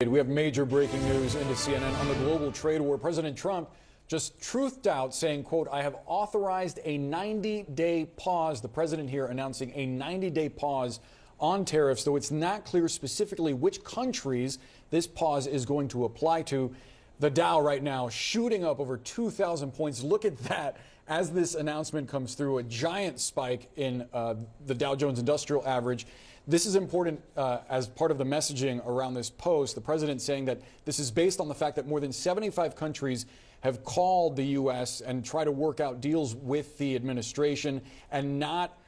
We have major breaking news into CNN on the global trade war. President Trump just truthed out saying, quote, I have authorized a 90-day pause. The president here announcing a 90-day pause on tariffs, though it's not clear specifically which countries this pause is going to apply to. The Dow right now shooting up over 2,000 points. Look at that as this announcement comes through, a giant spike in the Dow Jones Industrial Average. This is important as part of the messaging around this post. The president saying that this is based on the fact that more than 75 countries have called the U.S. and try to work out deals with the administration and not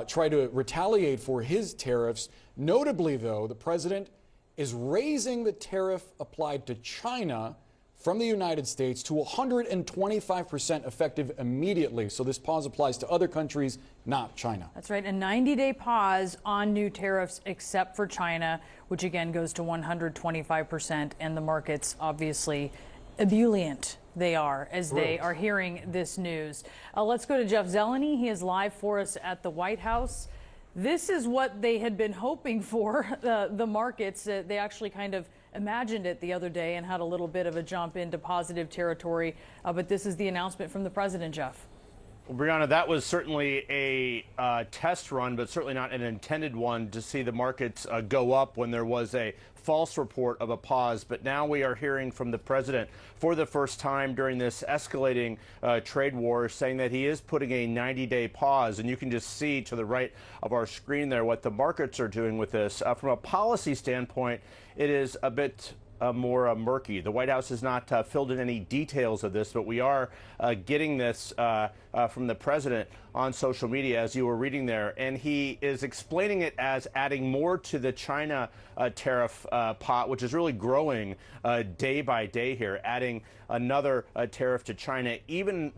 try to retaliate for his tariffs. Notably, though, the president is raising the tariff applied to China from the United States to 125% effective immediately. So this pause applies to other countries, not China. That's right, a 90-day pause on new tariffs except for China, which again goes to 125%. And the markets obviously ebullient they are as they are hearing this news. Let's go to Jeff Zeleny. He is live for us at the White House. This is what they had been hoping for, the markets. They actually kind of imagined it the other day and had a little bit of a jump into positive territory. But this is the announcement from the president, Jeff. Well, Brianna, that was certainly a test run, but certainly not an intended one to see the markets go up when there was a false report of a pause. But now we are hearing from the president for the first time during this escalating trade war, saying that he is putting a 90-day pause. And you can just see to the right of our screen there what the markets are doing with this. From a policy standpoint, it is a bit more murky. The White House has not filled in any details of this, but we are getting this from the president on social media, as you were reading there, and he is explaining it as adding more to the China tariff pot, which is really growing day by day here, adding another tariff to China, even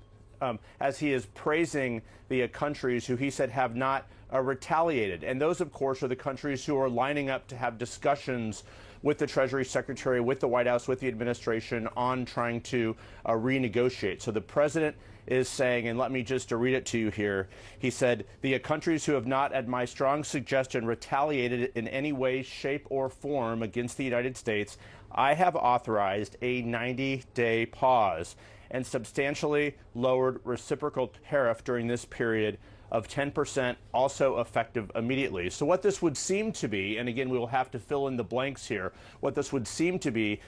as he is praising the countries who he said have not retaliated. And those, of course, are the countries who are lining up to have discussions with the Treasury Secretary, with the White House, with the administration on trying to renegotiate. So the president is saying, and let me just read it to you here. He said, the countries who have not, at my strong suggestion, retaliated in any way, shape, or form against the United States, I have authorized a 90-day pause and substantially lowered reciprocal tariff during this period of 10%, also effective immediately. So what this would seem to be, and again, we will have to fill in the blanks here, what this would seem to be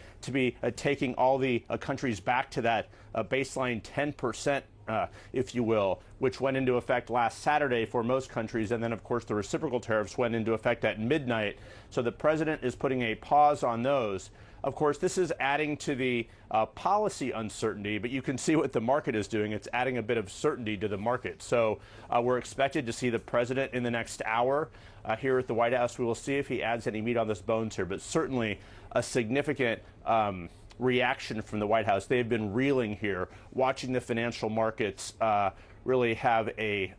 taking all the countries back to that baseline 10%, if you will, which went into effect last Saturday for most countries. And then, of course, the reciprocal tariffs went into effect at midnight. So the president is putting a pause on those. Of course, this is adding to the policy uncertainty, but you can see what the market is doing. It's adding a bit of certainty to the market. So we're expected to see the president in the next hour here at the White House. We will see if he adds any meat on this bones here, but certainly a significant reaction from the White House. They've been reeling here, watching the financial markets really have a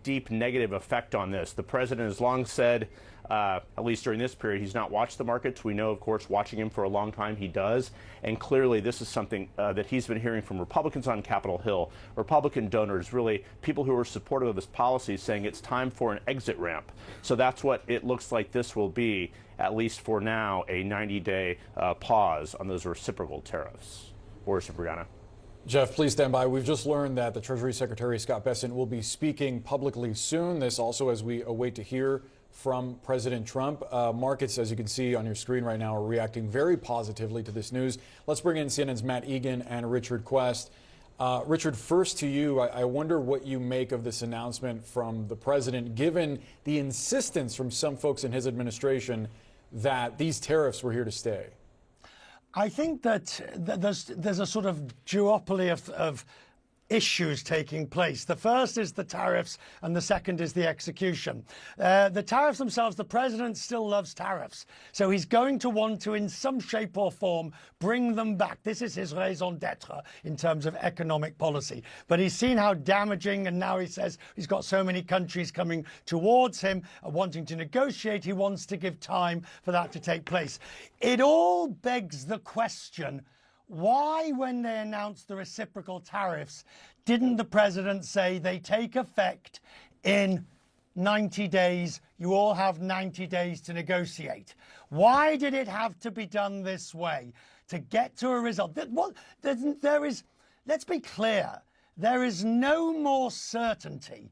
deep negative effect on this. The president has long said, at least during this period, he's not watched the markets. We know, of course, watching him for a long time, he does. And clearly, this is something that he's been hearing from Republicans on Capitol Hill, Republican donors, really people who are supportive of his policies, saying it's time for an exit ramp. So that's what it looks like this will be, at least for now, a 90-day pause on those reciprocal tariffs. Boris and Brianna. Jeff, please stand by. We've just learned that the Treasury Secretary, Scott Bessent, will be speaking publicly soon. This also as we await to hear from President Trump. Markets, as you can see on your screen right now, are reacting very positively to this news. Let's bring in CNN's Matt Egan and Richard Quest. Richard, first to you. I wonder what you make of this announcement from the president, given the insistence from some folks in his administration that these tariffs were here to stay. I think that there's a sort of duopoly of issues taking place. The first is the tariffs and the second is the execution. The tariffs themselves, the president still loves tariffs. So he's going to want to, in some shape or form, bring them back. This is his raison d'etre in terms of economic policy. But he's seen how damaging, and now he says he's got so many countries coming towards him wanting to negotiate. He wants to give time for that to take place. It all begs the question, why, when they announced the reciprocal tariffs, didn't the president say they take effect in 90 days, you all have 90 days to negotiate. Why did it have to be done this way to get to a result? Let's be clear, there is no more certainty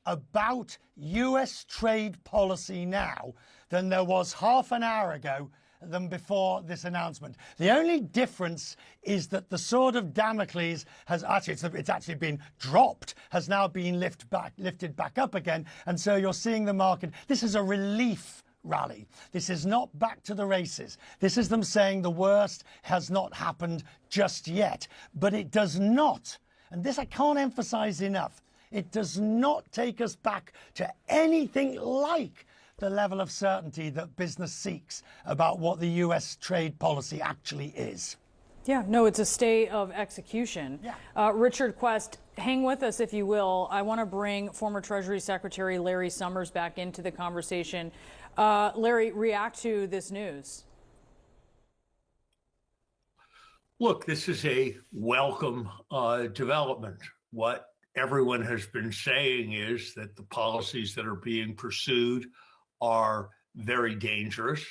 about US trade policy now than there was half an hour ago than before this announcement. The only difference is that the sword of Damocles has it's actually been dropped, has now been lifted back up again, and so you're seeing the market. This is a relief rally. This is not back to the races. This is them saying the worst has not happened just yet. But it does not, and this I can't emphasize enough, it does not take us back to anything like the level of certainty that business seeks about what the US trade policy actually is. Yeah, no, it's a stay of execution. Yeah. Richard Quest, hang with us if you will. I want to bring former Treasury Secretary Larry Summers back into the conversation. Larry, react to this news. Look, this is a welcome development. What everyone has been saying is that the policies that are being pursued are very dangerous,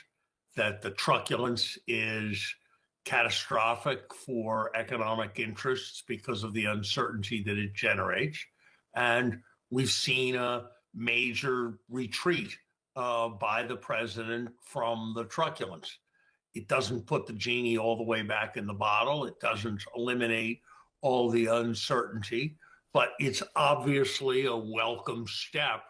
that the truculence is catastrophic for economic interests because of the uncertainty that it generates. And we've seen a major retreat by the president from the truculence. It doesn't put the genie all the way back in the bottle. It doesn't eliminate all the uncertainty, but it's obviously a welcome step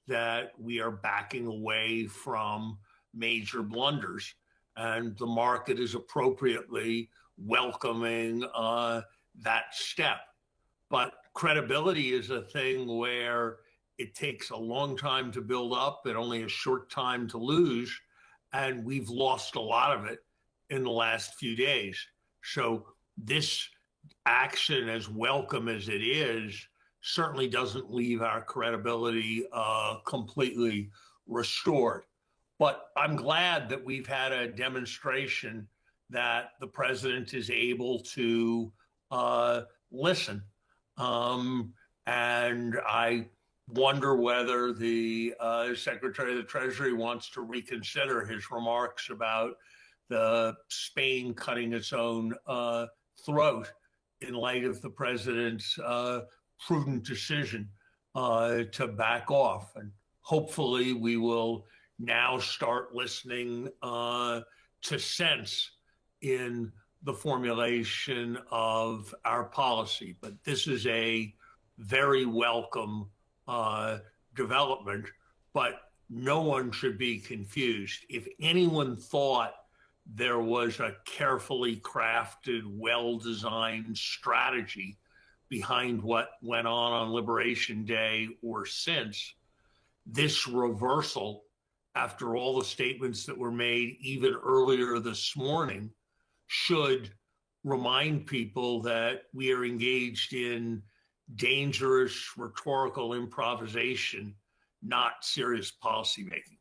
that we are backing away from major blunders, and the market is appropriately welcoming that step. But credibility is a thing where it takes a long time to build up and only a short time to lose, and we've lost a lot of it in the last few days. So this action, as welcome as it is, certainly doesn't leave our credibility completely restored. But I'm glad that we've had a demonstration that the president is able to listen. And I wonder whether the Secretary of the Treasury wants to reconsider his remarks about the Spain cutting its own throat in light of the president's prudent decision to back off. And hopefully we will now start listening to sense in the formulation of our policy. But this is a very welcome development, but no one should be confused. If anyone thought there was a carefully crafted, well-designed strategy behind what went on Liberation Day or since, this reversal, after all the statements that were made even earlier this morning, should remind people that we are engaged in dangerous rhetorical improvisation, not serious policymaking.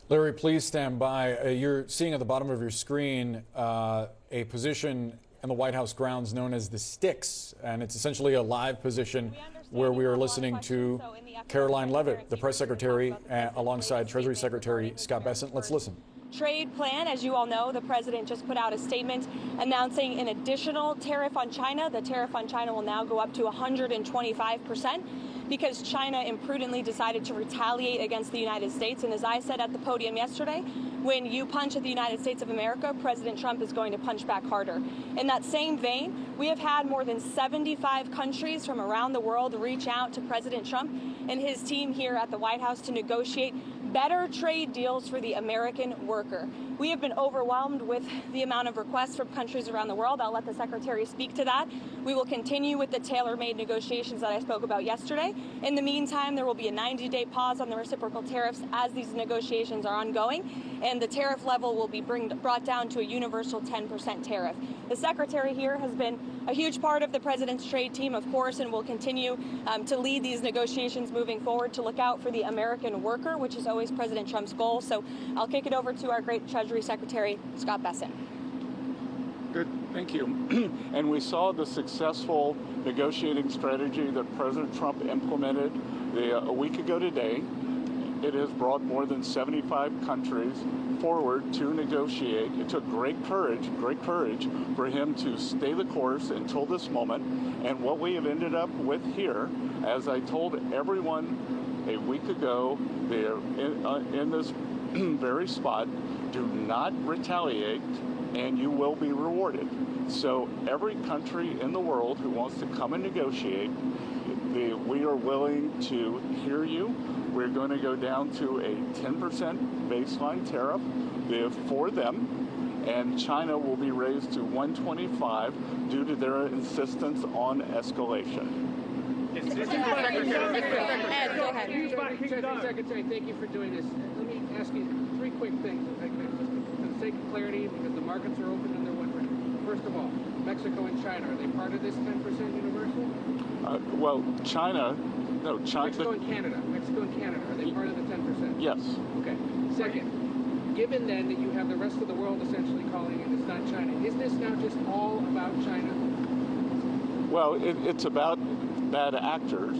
Larry, please stand by. You're seeing at the bottom of your screen a position in the White House grounds known as the Sticks, and it's essentially a live position where we are listening to Caroline Leavitt, the press secretary, alongside Treasury Secretary Scott Bessent. Let's listen. Trade plan, as you all know, the president just put out a statement announcing an additional tariff on China. The tariff on China will now go up to 125% because China imprudently decided to retaliate against the United States. And as I said at the podium yesterday, when you punch at the United States of America, President Trump is going to punch back harder. In that same vein, we have had more than 75 countries from around the world reach out to President Trump and his team here at the White House to negotiate better trade deals for the American worker. We have been overwhelmed with the amount of requests from countries around the world. I'll let the Secretary speak to that. We will continue with the tailor-made negotiations that I spoke about yesterday. In the meantime, there will be a 90-day pause on the reciprocal tariffs as these negotiations are ongoing, and the tariff level will be brought down to a universal 10% tariff. The Secretary here has been a huge part of the President's trade team, of course, and will continue to lead these negotiations moving forward to look out for the American worker, which is always President Trump's goal. So I'll kick it over to our great Treasury Secretary, Scott Bessent. Good, thank you. And we saw the successful negotiating strategy that President Trump implemented a week ago today. it has brought more than 75 countries forward to negotiate. It took great courage for him to stay the course until this moment. And what we have ended up with here, as I told everyone a week ago, they're in this very spot, do not retaliate and you will be rewarded. So every country in the world who wants to come and negotiate, we are willing to hear you. We're going to go down to a 10% baseline tariff for them, and China will be raised to 125 due to their insistence on escalation. Ed, go ahead. Secretary, thank you for doing this. Let me ask you three quick things, if I could, just for the sake of clarity, because the markets are open and they're wondering. First of all, Mexico and China, are they part of this 10% universal? Well, China. Mexico and Canada, are they part of the 10%? Yes. Okay. Second, given then that you have the rest of the world essentially calling it, it's not China, is this now just all about China? Well, it's about bad actors,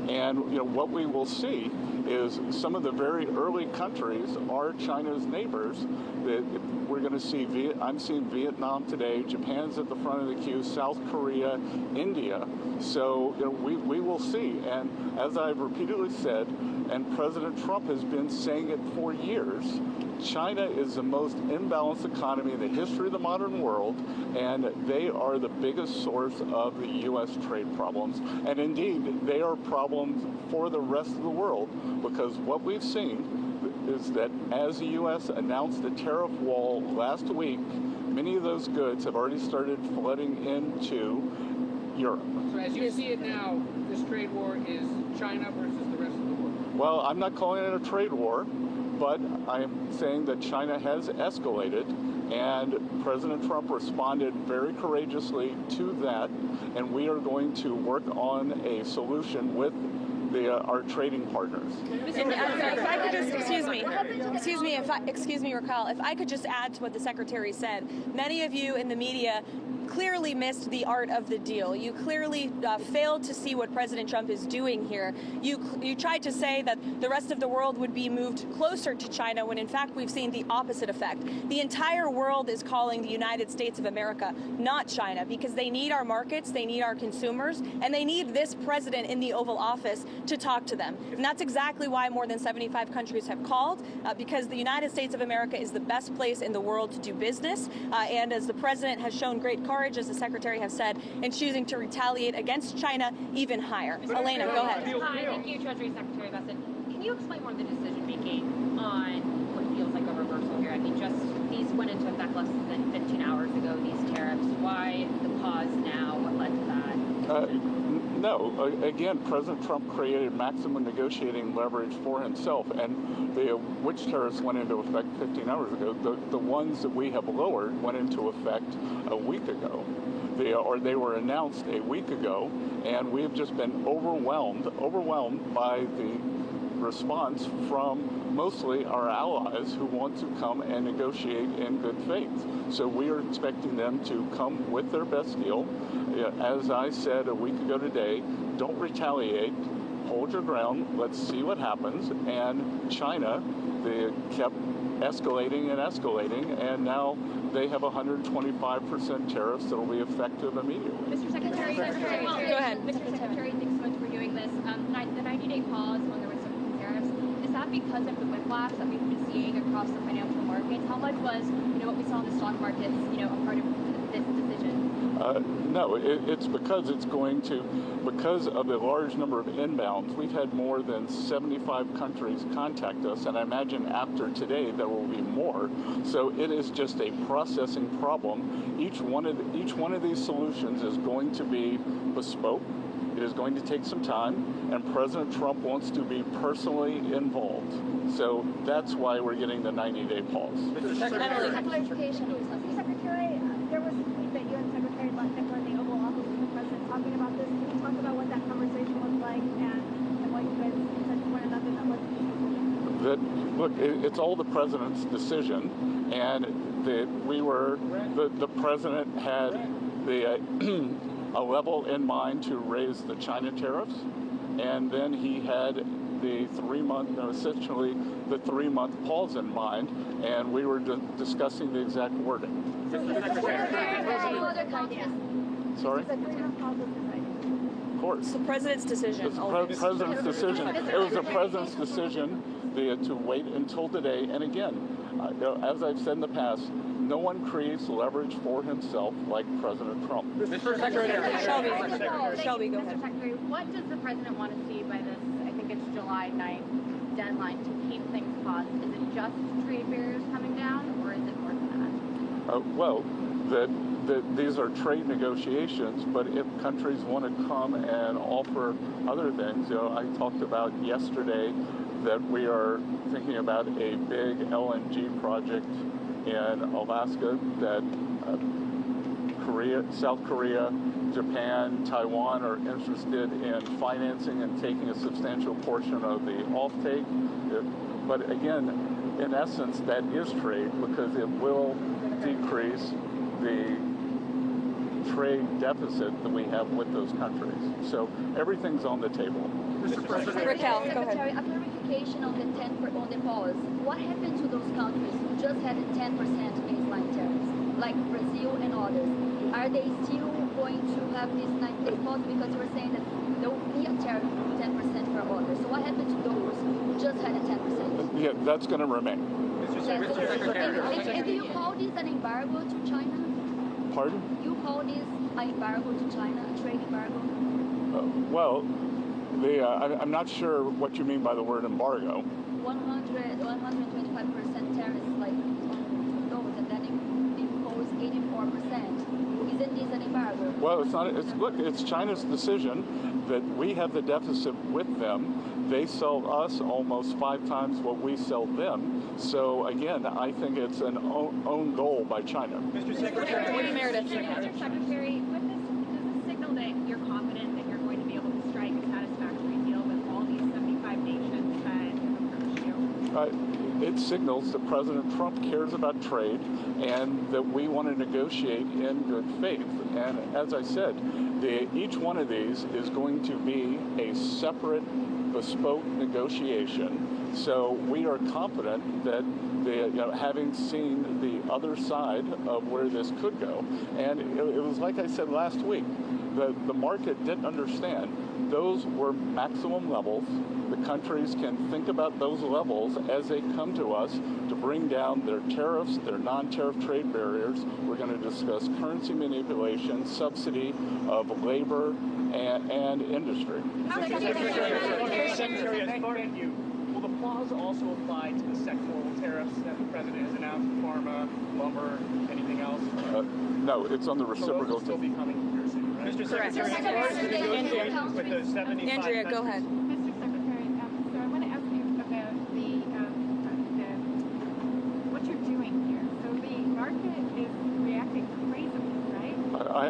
and what we will see is some of the very early countries are China's neighbors. That we're going to see. I'm seeing Vietnam today. Japan's at the front of the queue. South Korea, India. So we will see. And as I've repeatedly said, and President Trump has been saying it for years, China is the most imbalanced economy in the history of the modern world, and they are the biggest source of the U.S. trade problems. And indeed, they are problems for the rest of the world, because what we've seen is that as the U.S. announced the tariff wall last week, many of those goods have already started flooding into Europe. So as you see it now, this trade war is China versus the rest of the world? Well, I'm not calling it a trade war, but I'm saying that China has escalated, and President Trump responded very courageously to that, and we are going to work on a solution with our trading partners. And, if I could just, excuse me, Raquel, if I could just add to what the Secretary said. Many of you in the media clearly missed the art of the deal. You clearly failed to see what President Trump is doing here. You tried to say that the rest of the world would be moved closer to China, when in fact we've seen the opposite effect. The entire world is calling the United States of America, not China, because they need our markets, they need our consumers, and they need this president in the Oval Office to talk to them. And that's exactly why more than 75 countries have called, because the United States of America is the best place in the world to do business. And as the president has shown great courage, as the Secretary has said, in choosing to retaliate against China even higher. Elena, go ahead. Hi, thank you, Treasury Secretary Bassett. Can you explain more of the decision-making on what feels like a reversal here? I mean, just these went into effect less than 15 hours ago, these tariffs. Why the pause now? What led to that? No, again, President Trump created maximum negotiating leverage for himself, and which tariffs went into effect 15 hours ago? The ones that we have lowered went into effect a week ago. They were announced a week ago, and we have just been overwhelmed by the response from mostly our allies who want to come and negotiate in good faith. So we are expecting them to come with their best deal. As I said a week ago today, don't retaliate, hold your ground, let's see what happens. And China, they kept escalating, and now they have 125% tariffs that will be effective immediately. Mr. Secretary, go ahead. Mr. Secretary, thanks so much for doing this. The 90-day pause on the reciprocal tariffs, is that because of the whiplash that we've been seeing across the financial markets? How much was, what we saw in the stock markets, a part of this decision? No, it's because because of the large number of inbounds. We've had more than 75 countries contact us, and I imagine after today there will be more. So it is just a processing problem. Each one of these solutions is going to be bespoke. It is going to take some time, and President Trump wants to be personally involved. So that's why we're getting the 90-day pause. Mr. Secretary, there was a tweet that you and Secretary Lutnick were in the Oval Office with the president talking about this. Can you talk about what that conversation was like and what you guys said to one another that was Look, it's all the president's decision, and the president had a level in mind to raise the China tariffs, and then he had the 3-month, essentially the 3-month pause in mind, and we were discussing the exact wording. Sorry? Of course. It's the president's decision. It's the president's decision. It was the president's decision to wait until today. And again, as I've said in the past, no one creates leverage for himself like President Trump. Mr. Secretary. Shelby, go ahead. Mr. Secretary, what does the president want to see by this, I think it's July 9th deadline to keep things paused? Is it just trade barriers coming down, or is it more than that? Well, that these are trade negotiations, but if countries want to come and offer other things, I talked about yesterday that we are thinking about a big LNG project in Alaska that South Korea, Japan, Taiwan are interested in financing and taking a substantial portion of the offtake. But again, in essence, that is trade because it will decrease the trade deficit that we have with those countries. So everything's on the table. Mr. President. Raquel, go ahead. Secretary, a clarification on the pause. What happened to those countries who just had a 10% baseline tariffs, like Brazil and others? Are they still going to have this 90-day pause? Because you were saying that there will be a tariff of 10% for others. So what happened to those who just had a 10%? Yeah, that's going to remain. Mr. Secretary. And do you call this an embargo to China? Pardon? You call this an embargo to China, a trade embargo? Well, I'm not sure what you mean by the word embargo. 125% tariffs, like those, and then impose 84%. Isn't this an embargo? Well, it's not. Look, it's China's decision that we have the deficit with them. They sell us almost 5 times what we sell them. So again, I think it's an own goal by China. Mr. Secretary. Meredith. Mr. Secretary, with this, does this signal that you're confident that you're going to be able to strike a satisfactory deal with all these 75 nations that have approached you? It signals that President Trump cares about trade and that we want to negotiate in good faith. And as I said, each one of these is going to be a separate, bespoke negotiation. So we are confident that having seen the other side of where this could go, and it was like I said last week, the market didn't understand. Those were maximum levels. The countries can think about those levels as they come to us to bring down their tariffs, their non-tariff trade barriers. We're going to discuss currency manipulation, subsidy of labor, and industry. Secretary, as part of you, will the pause also apply to the sectoral tariffs that the president has announced, pharma, lumber, anything else? No, it's on the reciprocal. So those will still be coming here soon, right? Mr. Secretary, as far as the negotiations with the 75 Andrea, go ahead. Mr. Secretary, so I want to ask you about what you're doing here. So the market is reacting crazily, right?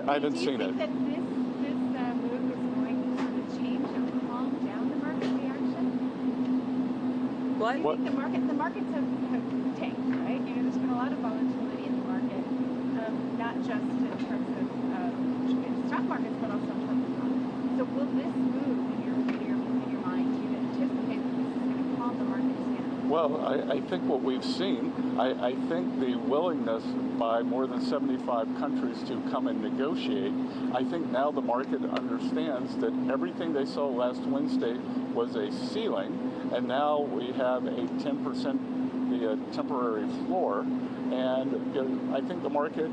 I haven't seen it. Do you think that this move is going to sort of change and calm down the market reaction? What? Do you think the markets have tanked, right? There's been a lot of volatility in the market, not just in terms of stock markets, but also in terms of bonds. So will this move in your mind, do you anticipate that this is going to calm the markets down? Well, I think what we've seen, I think the willingness by more than 75 countries to come and negotiate, I think now the market understands that everything they saw last Wednesday was a ceiling, and now we have a 10% temporary floor, and I think the market,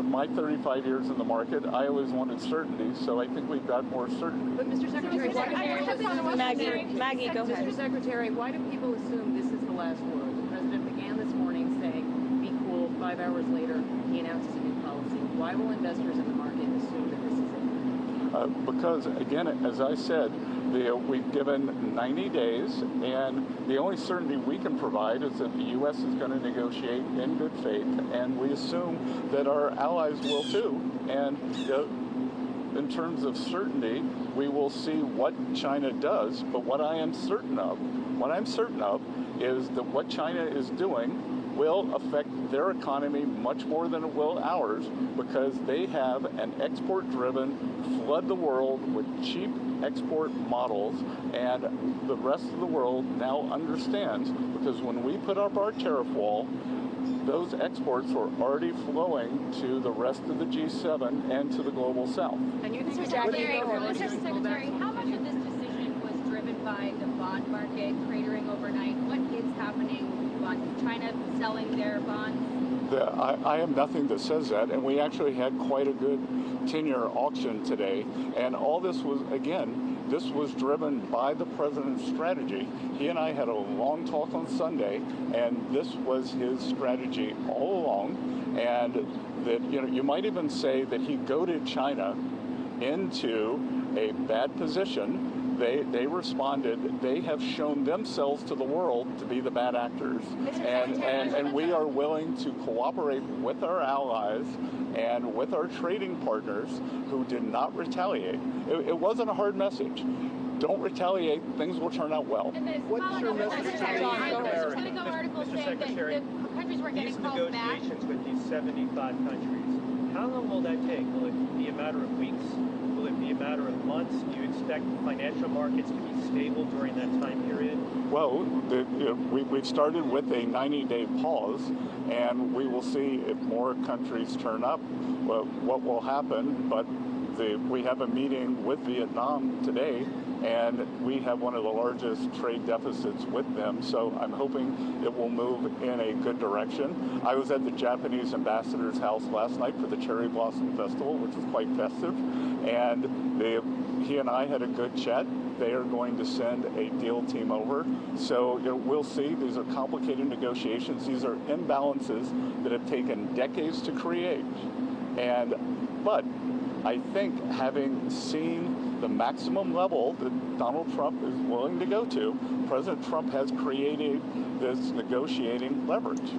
my 35 years in the market, I always wanted certainty, so I think we've got more certainty. But Mr. Secretary, Maggie, go ahead. Mr. Secretary, why do people assume this is the last word? The president began this morning saying, be cool. 5 hours later, he announces a new policy. Why will investors in the market assume that this is it? Because, again, as I said, we've given 90 days, and the only certainty we can provide is that the U.S. is going to negotiate in good faith, and we assume that our allies will too. And in terms of certainty, we will see what China does. But what I'm certain of is that what China is doing will affect their economy much more than it will ours, because they have an export-driven, flood the world with cheap export models, and the rest of the world now understands, because when we put up our tariff wall, those exports were already flowing to the rest of the G7 and to the global south. And you think Mr. Secretary, how much of this decision was driven by the bond market cratering overnight? What is happening with bonds? China selling their bonds? I have nothing that says that, and we actually had quite a good 10-year auction today, and all this was, again, this was driven by the president's strategy. He and I had a long talk on Sunday, and this was his strategy all along, and that, you know, you might even say that he goaded China into a bad position. They responded. They have shown themselves to the world to be the bad actors, and we are willing to cooperate with our allies and with our trading partners who did not retaliate. It wasn't a hard message. Don't retaliate. Things will turn out well. What's your message to the Politico article saying that the countries were getting called back? These negotiations with these 75 countries, how long will that take? Will it be a matter of weeks? Will it be a matter of months? Do you expect financial markets to be stable during that time period? Well, we've started with a 90-day pause, and we will see if more countries turn up, what will happen. But we have a meeting with Vietnam today, and we have one of the largest trade deficits with them, so I'm hoping it will move in a good direction. I was at the Japanese ambassador's house last night for the Cherry Blossom Festival, which was quite festive, and he and I had a good chat. They are going to send a deal team over, so we'll see. These are complicated negotiations. These are imbalances that have taken decades to create, but I think, having seen the maximum level that Donald Trump is willing to go to, President Trump has created this negotiating leverage.